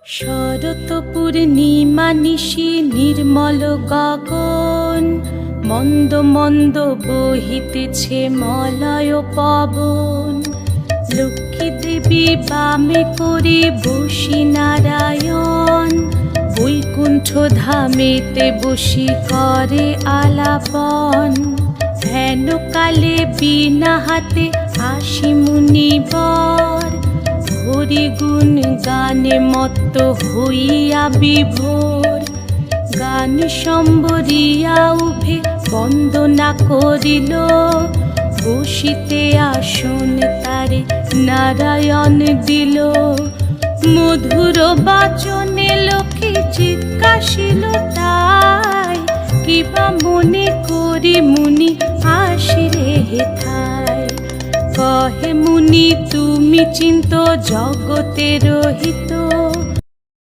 শরৎ পূর্ণিমা নিশি নির্মল গগন, মন্দ মন্দ বহিতেছে মলয় পবন। লক্ষ্মী দেবী বামে করে বসি নারায়ণ, বৈকুণ্ঠ ধামেতে বসি করে আলাপন। হেন কালে বিনা হাতে আসি মুনিবর, হরি গুণ গানে মত্ত হইয়া বিভোর। গান সম্বরিয়া উভে বন্দনা করিল, বসিতে আসন তারে নারায়ণ দিল। মধুর বাচনে লোকে জিজ্ঞাসিল তাই, কিবা মনে করি মুনি আসিরে হেথায়। কহে মুনি তুমি চিন্ত জগতের হিত,